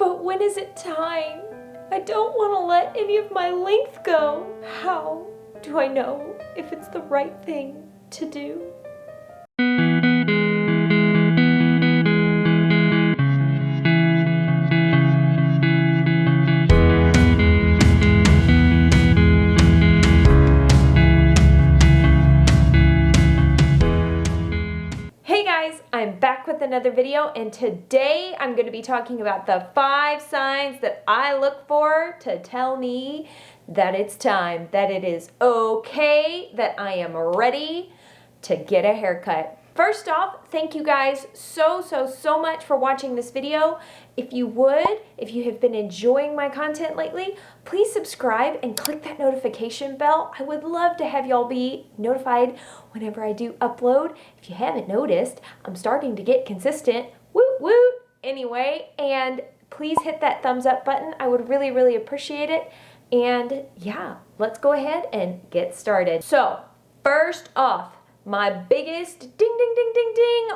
But when is it time? I don't want to let any of my length go. How do I know if it's the right thing to do? Hey guys, I'm back with another video, and today I'm going to be talking about the 5 signs that I look for to tell me that it's time, that it is okay, that I am ready to get a haircut. First off, thank you guys so much for watching this video. If you have been enjoying my content lately, please subscribe and click that notification bell. I would love to have y'all be notified whenever I do upload. If you haven't noticed, I'm starting to get consistent. Woot woot! Anyway, and please hit that thumbs up button. I would really appreciate it. And yeah, let's go ahead and get started. So, first off, my biggest ding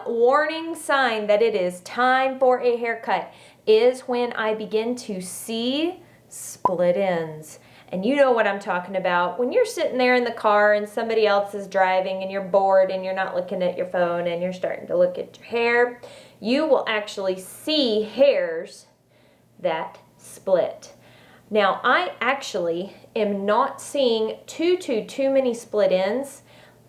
warning sign that it is time for a haircut is when I begin to see split ends. And you know what I'm talking about. When you're sitting there in the car and somebody else is driving and you're bored and you're not looking at your phone and you're starting to look at your hair, you will actually see hairs that split. Now, I actually am not seeing too many split ends,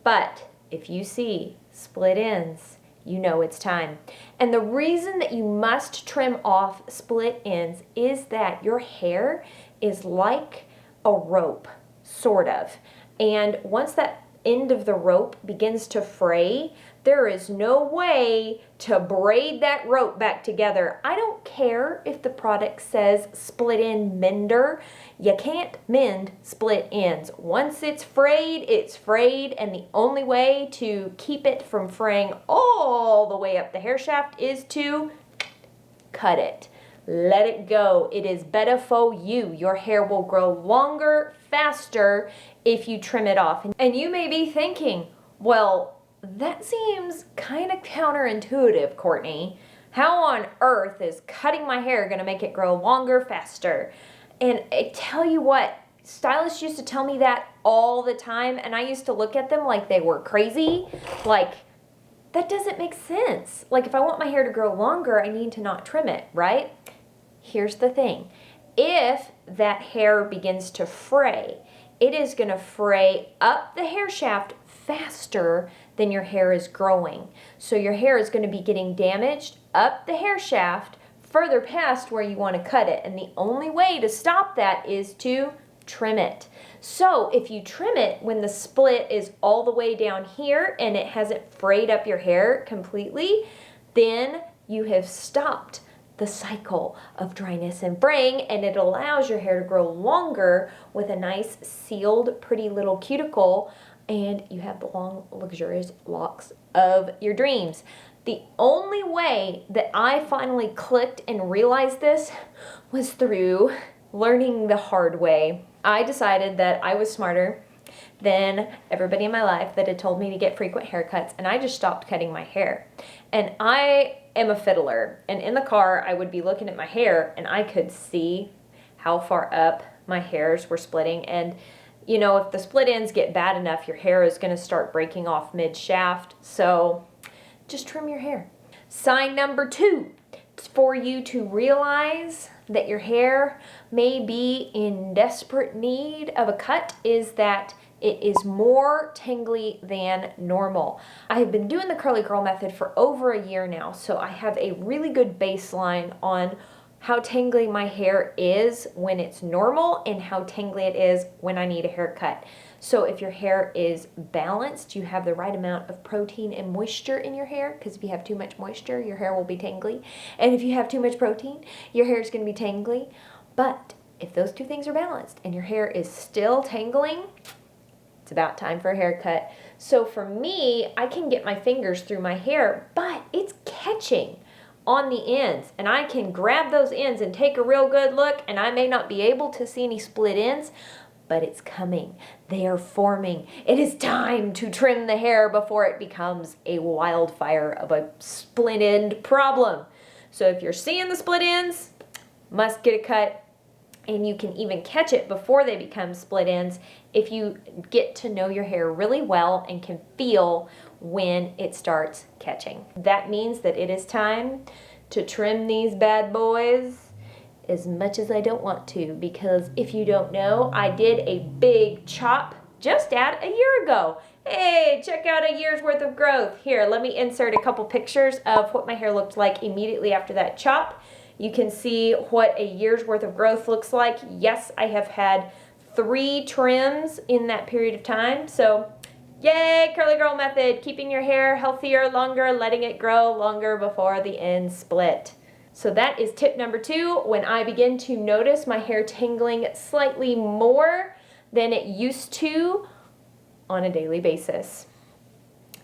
but if you see split ends, you know it's time. And the reason that you must trim off split ends is that your hair is like a rope, sort of. And once that end of the rope begins to fray, there is no way to braid that rope back together. I don't care if the product says split end mender. You can't mend split ends. Once it's frayed, and the only way to keep it from fraying all the way up the hair shaft is to cut it. Let it go. It is better for you. Your hair will grow longer, faster if you trim it off. And you may be thinking, well, that seems kind of counterintuitive, Courtney. How on earth is cutting my hair going to make it grow longer, faster? And I tell you what, stylists used to tell me that all the time, and I used to look at them like they were crazy. Like, that doesn't make sense. Like, if I want my hair to grow longer, I need to not trim it, right? Here's the thing. If that hair begins to fray, it is going to fray up the hair shaft faster than your hair is growing. So your hair is going to be getting damaged up the hair shaft further past where you want to cut it. And the only way to stop that is to trim it. So if you trim it when the split is all the way down here and it hasn't frayed up your hair completely, then you have stopped the cycle of dryness and fraying, and it allows your hair to grow longer with a nice sealed pretty little cuticle, and you have the long luxurious locks of your dreams. The only way that I finally clicked and realized this was through learning the hard way. I decided that I was smarter than everybody in my life that had told me to get frequent haircuts, and I just stopped cutting my hair. And I am a fiddler, and in the car I would be looking at my hair and I could see how far up my hairs were splitting. And you know, if the split ends get bad enough, your hair is going to start breaking off mid-shaft. So just trim your hair. Sign number 2 for you to realize that your hair may be in desperate need of a cut is that it is more tangly than normal. I have been doing the curly curl method for over a year now, so I have a really good baseline on how tangly my hair is when it's normal and how tangly it is when I need a haircut. So if your hair is balanced, you have the right amount of protein and moisture in your hair, because if you have too much moisture, your hair will be tangly. And if you have too much protein, your hair is going to be tangly. But if those two things are balanced and your hair is still tangling, it's about time for a haircut. So for me, I can get my fingers through my hair, but it's catching on the ends, and I can grab those ends and take a real good look, and I may not be able to see any split ends, but it's coming. They are forming. It is time to trim the hair before it becomes a wildfire of a split end problem. So if you're seeing the split ends, must get a cut. And you can even catch it before they become split ends if you get to know your hair really well and can feel when it starts catching. That means that it is time to trim these bad boys, as much as I don't want to, because if you don't know, I did a big chop just a year ago. Hey, check out a year's worth of growth. Here, let me insert a couple pictures of what my hair looked like immediately after that chop. You can see what a year's worth of growth looks like. Yes, I have had 3 trims in that period of time. So, yay, curly girl method, keeping your hair healthier longer, letting it grow longer before the ends split. So that is tip number 2, when I begin to notice my hair tangling slightly more than it used to on a daily basis.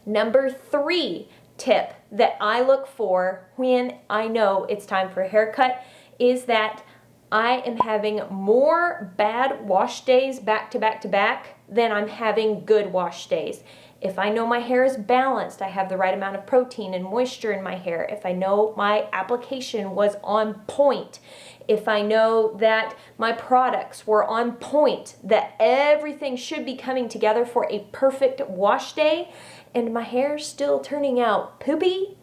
Number 3 tip that I look for when I know it's time for a haircut is that I am having more bad wash days back to back to back than I'm having good wash days. If I know my hair is balanced, I have the right amount of protein and moisture in my hair, if I know my application was on point, if I know that my products were on point, that everything should be coming together for a perfect wash day, and my hair's still turning out poopy,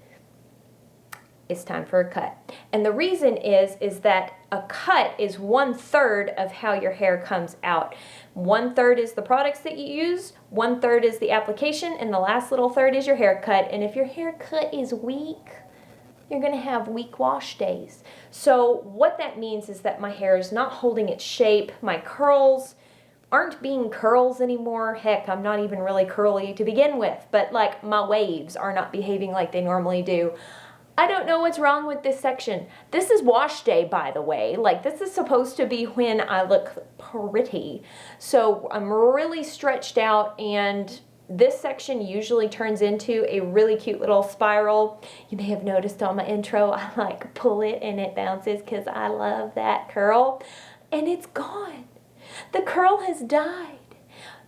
it's time for a cut. And the reason is that a cut is 1/3 of how your hair comes out. 1/3 is the products that you use, 1/3 is the application, and the last little third is your haircut. And if your haircut is weak, you're gonna have weak wash days. So what that means is that my hair is not holding its shape, my curls aren't being curls anymore. Heck, I'm not even really curly to begin with, but like my waves are not behaving like they normally do. I don't know what's wrong with this section. This is wash day, by the way. Like, this is supposed to be when I look pretty. So I'm really stretched out, and this section usually turns into a really cute little spiral. You may have noticed on my intro, I like pull it and it bounces because I love that curl. And it's gone. The curl has died.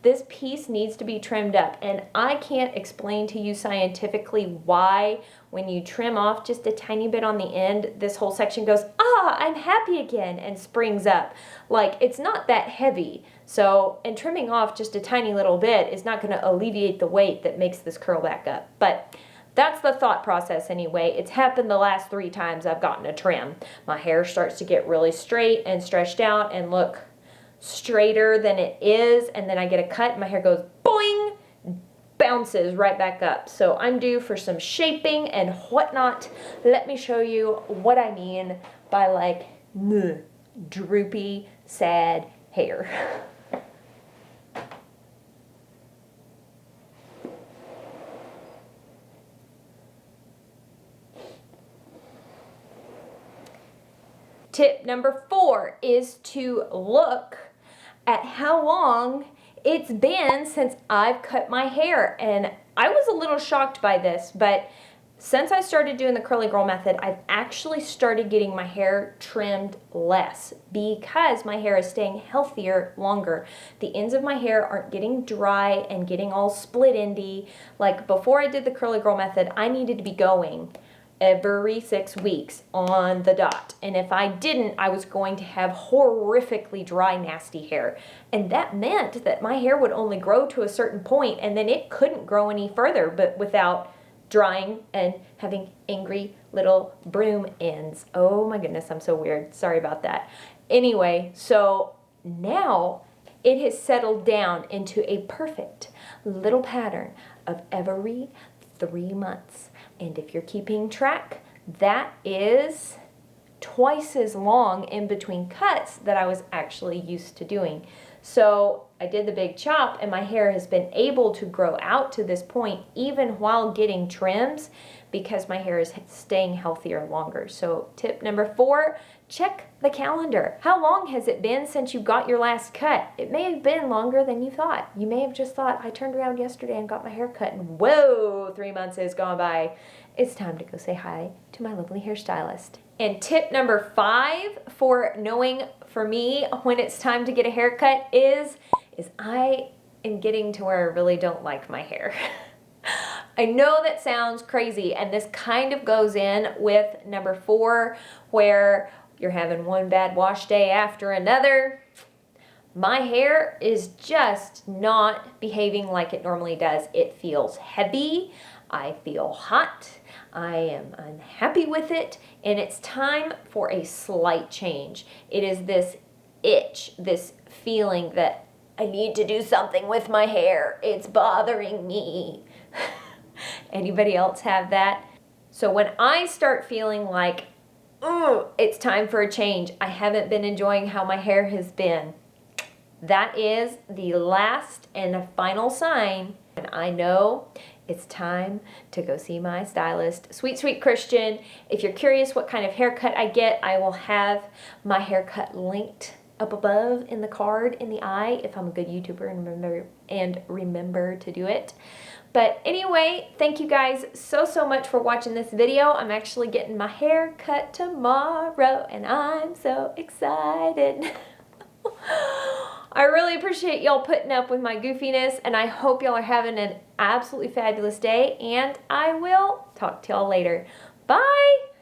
This piece needs to be trimmed up, and I can't explain to you scientifically why when you trim off just a tiny bit on the end, this whole section goes, I'm happy again, and springs up. Like, it's not that heavy. So, and trimming off just a tiny little bit is not going to alleviate the weight that makes this curl back up. But that's the thought process anyway. It's happened the last 3 times I've gotten a trim. My hair starts to get really straight and stretched out and look straighter than it is, and then I get a cut and my hair goes boing, bounces right back up. So I'm due for some shaping and whatnot. Let me show you what I mean by like droopy, sad hair. Tip number 4 is to look at how long it's been since I've cut my hair. And I was a little shocked by this, but since I started doing the curly girl method, I've actually started getting my hair trimmed less because my hair is staying healthier longer. The ends of my hair aren't getting dry and getting all split endy. Like before I did the curly girl method, I needed to be going every 6 weeks on the dot. And if I didn't, I was going to have horrifically dry, nasty hair. And that meant that my hair would only grow to a certain point, and then it couldn't grow any further but without drying and having angry little broom ends. Oh my goodness, I'm so weird. Sorry about that. Anyway, so now it has settled down into a perfect little pattern of every 3 months. And if you're keeping track, that is twice as long in between cuts that I was actually used to doing. So I did the big chop, and my hair has been able to grow out to this point even while getting trims because my hair is staying healthier longer. So tip number 4, check the calendar. How long has it been since you got your last cut? It may have been longer than you thought. You may have just thought, I turned around yesterday and got my hair cut, and whoa, 3 months has gone by. It's time to go say hi to my lovely hairstylist. And tip number 5 for knowing for me when it's time to get a haircut is I am getting to where I really don't like my hair. I know that sounds crazy, and this kind of goes in with number 4, where you're having one bad wash day after another. My hair is just not behaving like it normally does. It feels heavy. I feel hot. I am unhappy with it, and it's time for a slight change. It is this itch, this feeling that I need to do something with my hair. It's bothering me. Anybody else have that? So when I start feeling like, ooh, it's time for a change, I haven't been enjoying how my hair has been, that is the last and final sign, and I know it's time to go see my stylist, Sweet Christian. If you're curious what kind of haircut I get, I will have my haircut linked up above in the card in the eye if I'm a good YouTuber and remember to do it. But anyway, thank you guys so much for watching this video. I'm actually getting my hair cut tomorrow, and I'm so excited. I really appreciate y'all putting up with my goofiness, and I hope y'all are having an absolutely fabulous day, and I will talk to y'all later. Bye!